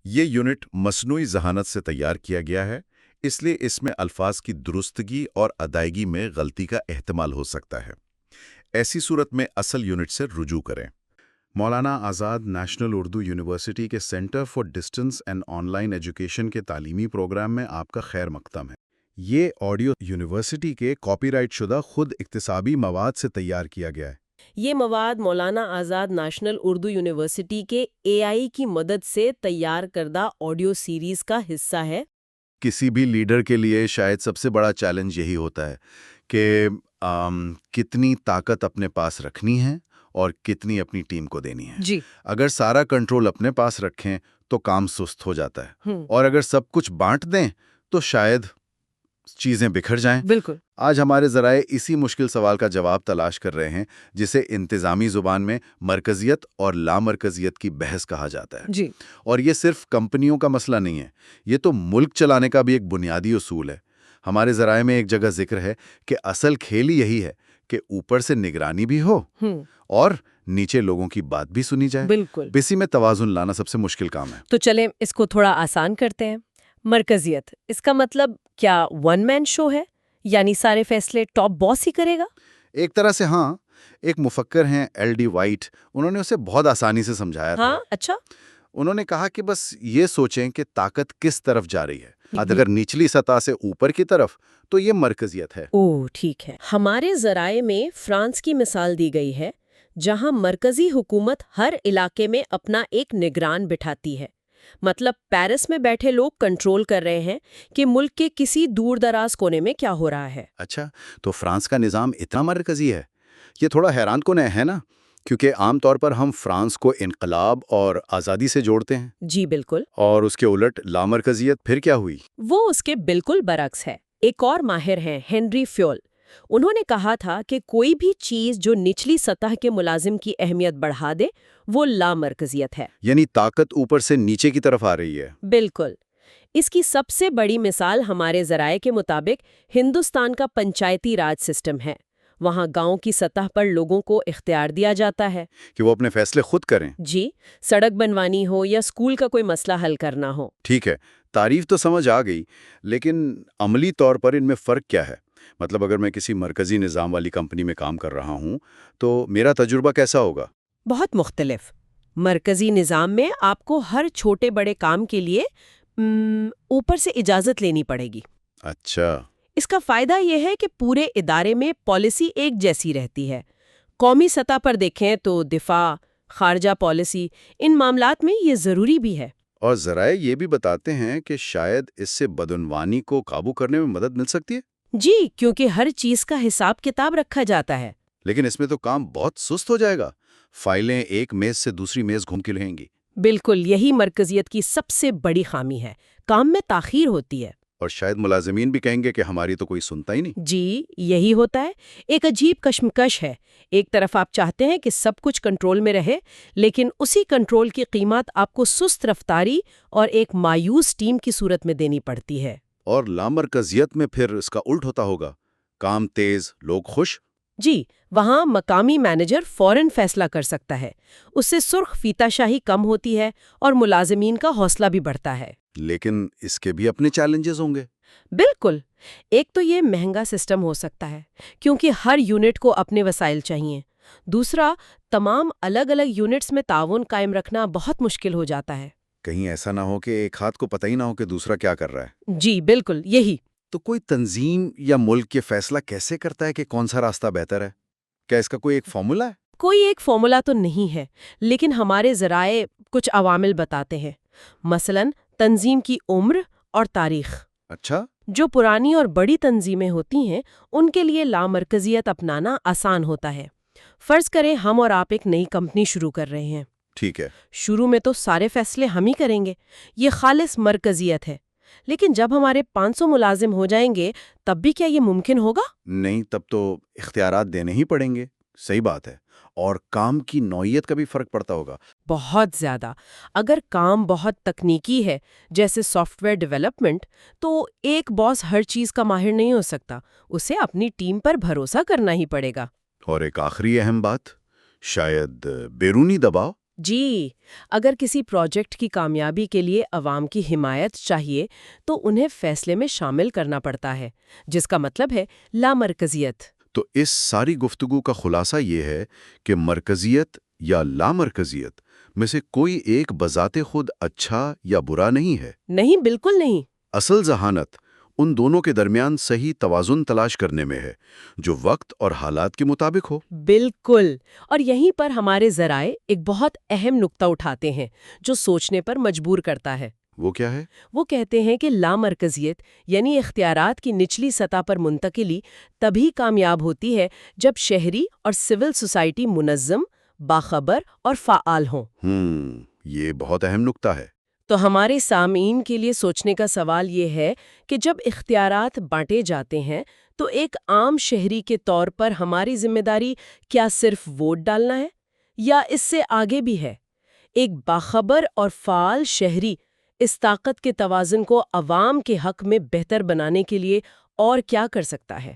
یہ یونٹ مصنوعی ذہانت سے تیار کیا گیا ہے، اس لیے اس میں الفاظ کی درستگی اور ادائیگی میں غلطی کا احتمال ہو سکتا ہے۔ ایسی صورت میں اصل یونٹ سے رجوع کریں۔ مولانا آزاد نیشنل اردو یونیورسٹی کے centre for distance and on line education کے تعلیمی پروگرام میں آپ کا خیر مقدم ہے۔ یہ آڈیو یونیورسٹی کے کاپی رائٹ شدہ خود اکتسابی مواد سے تیار کیا گیا ہے۔ یہ مواد مولانا آزاد نیشنل اردو یونیورسٹی کے AI کی مدد سے تیار کردہ آڈیو سیریز کا حصہ ہے۔ کسی بھی لیڈر کے لیے شاید سب سے بڑا چیلنج یہی ہوتا ہے کہ کتنی طاقت اپنے پاس رکھنی ہے اور کتنی اپنی ٹیم کو دینی ہے۔ جی، اگر سارا کنٹرول اپنے پاس رکھیں تو کام سست ہو جاتا ہے، اور اگر سب کچھ بانٹ دیں تو شاید چیزیں بکھر جائیں۔ بالکل۔ آج ہمارے ذرائع اسی مشکل سوال کا جواب تلاش کر رہے ہیں، جسے انتظامی زبان میں مرکزیت اور لامرکزیت کی بحث کہا جاتا ہے۔ جی، اور یہ صرف کمپنیوں کا مسئلہ نہیں ہے، یہ تو ملک چلانے کا بھی ایک بنیادی اصول ہے۔ ہمارے ذرائع میں ایک جگہ ذکر ہے کہ اصل کھیل یہی ہے کہ اوپر سے نگرانی بھی ہو اور نیچے لوگوں کی بات بھی سنی جائے۔ بالکل۔ اسی میں توازن لانا سب سے مشکل کام ہے۔ تو چلیں اس کو تھوڑا آسان کرتے ہیں۔ مرکزیت، اس کا مطلب کیا ون مین شو ہے؟ یعنی سارے فیصلے ٹاپ باس ہی کرے گا؟ ایک طرح سے ہاں۔ ایک مفکر ہیں LD وائٹ، انہوں نے اسے بہت آسانی سے سمجھایا تھا۔ ہاں، اچھا۔ انہوں نے کہا کہ بس یہ سوچیں کہ طاقت کس طرف جا رہی ہے۔ اگر نچلی سطح سے اوپر کی طرف تو یہ مرکزیت ہے۔ اوہ، ٹھیک ہے۔ ہمارے ذرائع میں فرانس کی مثال دی گئی ہے، جہاں مرکزی حکومت ہر علاقے میں اپنا ایک نگران بٹھاتی ہے۔ مطلب پیرس میں بیٹھے لوگ کنٹرول کر رہے ہیں کہ ملک کے کسی دور دراز کونے میں کیا ہو رہا ہے۔ اچھا، تو فرانس کا نظام اتنا مرکزی ہے؟ یہ تھوڑا حیران کن ہے نا، کیونکہ عام طور پر ہم فرانس کو انقلاب اور آزادی سے جوڑتے ہیں۔ جی بالکل۔ اور اس کے الٹ لامرکزیت پھر کیا ہوئی؟ وہ اس کے بالکل برعکس ہے۔ ایک اور ماہر ہیں ہنری فیول، انہوں نے کہا تھا کہ کوئی بھی چیز جو نچلی سطح کے ملازم کی اہمیت بڑھا دے وہ لامرکزیت ہے۔ یعنی طاقت اوپر سے نیچے کی طرف آ رہی ہے۔ بالکل۔ اس کی سب سے بڑی مثال ہمارے ذرائع کے مطابق ہندوستان کا پنچایتی راج سسٹم ہے۔ وہاں گاؤں کی سطح پر لوگوں کو اختیار دیا جاتا ہے کہ وہ اپنے فیصلے خود کریں۔ جی، سڑک بنوانی ہو یا اسکول کا کوئی مسئلہ حل کرنا ہو۔ ٹھیک ہے، تعریف تو سمجھ آ گئی، لیکن عملی طور پر ان میں فرق کیا ہے؟ مطلب اگر میں کسی مرکزی نظام والی کمپنی میں کام کر رہا ہوں تو میرا تجربہ کیسا ہوگا؟ بہت مختلف۔ مرکزی نظام میں آپ کو ہر چھوٹے بڑے کام کے لیے اوپر سے اجازت لینی پڑے گی۔ اچھا۔ اس کا فائدہ یہ ہے کہ پورے ادارے میں پالیسی ایک جیسی رہتی ہے۔ قومی سطح پر دیکھیں تو دفاع، خارجہ پالیسی، ان معاملات میں یہ ضروری بھی ہے۔ اور ذرائع یہ بھی بتاتے ہیں کہ شاید اس سے بدعنوانی کو قابو کرنے میں مدد مل سکتی ہے۔ جی، کیونکہ ہر چیز کا حساب کتاب رکھا جاتا ہے۔ لیکن اس میں تو کام بہت سست ہو جائے گا، فائلیں ایک میز سے دوسری میز گھوم کے رہیں گی۔ بالکل، یہی مرکزیت کی سب سے بڑی خامی ہے، کام میں تاخیر ہوتی ہے۔ اور شاید ملازمین بھی کہیں گے کہ ہماری تو کوئی سنتا ہی نہیں۔ جی، یہی ہوتا ہے۔ ایک عجیب کشمکش ہے۔ ایک طرف آپ چاہتے ہیں کہ سب کچھ کنٹرول میں رہے، لیکن اسی کنٹرول کی قیمت آپ کو سست رفتاری اور ایک مایوس ٹیم کی صورت میں دینی پڑتی ہے۔ اور لامرکزیت میں پھر اس کا الٹ ہوتا ہوگا، کام تیز، لوگ خوش۔ جی، وہاں مقامی مینیجر فوراً فیصلہ کر سکتا ہے، اس سے سرخ فیتہ شاہی کم ہوتی ہے اور ملازمین کا حوصلہ بھی بڑھتا ہے۔ لیکن اس کے بھی اپنے چیلنجز ہوں گے۔ بالکل۔ ایک تو یہ مہنگا سسٹم ہو سکتا ہے، کیونکہ ہر یونٹ کو اپنے وسائل چاہیے۔ دوسرا، تمام الگ الگ یونٹس میں تعاون قائم رکھنا بہت مشکل ہو جاتا ہے۔ کہیں ایسا نہ ہو کہ ایک ہاتھ کو پتہ ہی نہ ہو کہ دوسرا کیا کر رہا ہے۔ جی بالکل، یہی۔ تو کوئی تنظیم یا ملک یہ فیصلہ کیسے کرتا ہے کہ کون سا راستہ بہتر ہے؟ کیا اس کا کوئی ایک فارمولا ہے؟ کوئی ایک فارمولا تو نہیں ہے، لیکن ہمارے ذرائع کچھ عوامل بتاتے ہیں۔ مثلاً تنظیم کی عمر اور تاریخ۔ اچھا۔ جو پرانی اور بڑی تنظیمیں ہوتی ہیں ان کے لیے لامرکزیت اپنانا آسان ہوتا ہے۔ فرض کریں ہم اور آپ ایک نئی کمپنی شروع کر رہے ہیں۔ ٹھیک ہے۔ شروع میں تو سارے فیصلے ہم ہی کریں گے، یہ خالص مرکزیت ہے۔ لیکن جب ہمارے 500 ملازم ہو جائیں گے تب بھی کیا یہ ممکن ہوگا؟ نہیں، تب تو اختیارات دینے ہی پڑیں گے۔ صحیح بات ہے۔ اور کام کی نوعیت کا بھی فرق پڑتا ہوگا۔ بہت زیادہ۔ اگر کام بہت تکنیکی ہے جیسے سافٹ ویئر ڈیولپمنٹ، تو ایک باس ہر چیز کا ماہر نہیں ہو سکتا، اسے اپنی ٹیم پر بھروسہ کرنا ہی پڑے گا۔ اور ایک آخری اہم بات، شاید بیرونی دباؤ۔ جی، اگر کسی پروجیکٹ کی کامیابی کے لیے عوام کی حمایت چاہیے تو انہیں فیصلے میں شامل کرنا پڑتا ہے، جس کا مطلب ہے لامرکزیت۔ تو اس ساری گفتگو کا خلاصہ یہ ہے کہ مرکزیت یا لامرکزیت میں سے کوئی ایک بذات خود اچھا یا برا نہیں ہے۔ نہیں، بالکل نہیں۔ اصل ذہانت ان دونوں کے درمیان صحیح توازن تلاش کرنے میں ہے، جو وقت اور حالات کے مطابق ہو۔ بالکل، اور یہیں پر ہمارے ذرائع ایک بہت اہم نقطہ اٹھاتے ہیں جو سوچنے پر مجبور کرتا ہے۔ وہ کیا ہے؟ وہ کہتے ہیں کہ لامرکزیت یعنی اختیارات کی نچلی سطح پر منتقلی تبھی کامیاب ہوتی ہے جب شہری اور سول سوسائٹی منظم، باخبر اور فعال ہوں۔ یہ بہت اہم نقطہ ہے۔ تو ہمارے سامعین کے لیے سوچنے کا سوال یہ ہے کہ جب اختیارات بانٹے جاتے ہیں تو ایک عام شہری کے طور پر ہماری ذمہ داری کیا صرف ووٹ ڈالنا ہے یا اس سے آگے بھی ہے؟ ایک باخبر اور فعال شہری اس طاقت کے توازن کو عوام کے حق میں بہتر بنانے کے لیے اور کیا کر سکتا ہے؟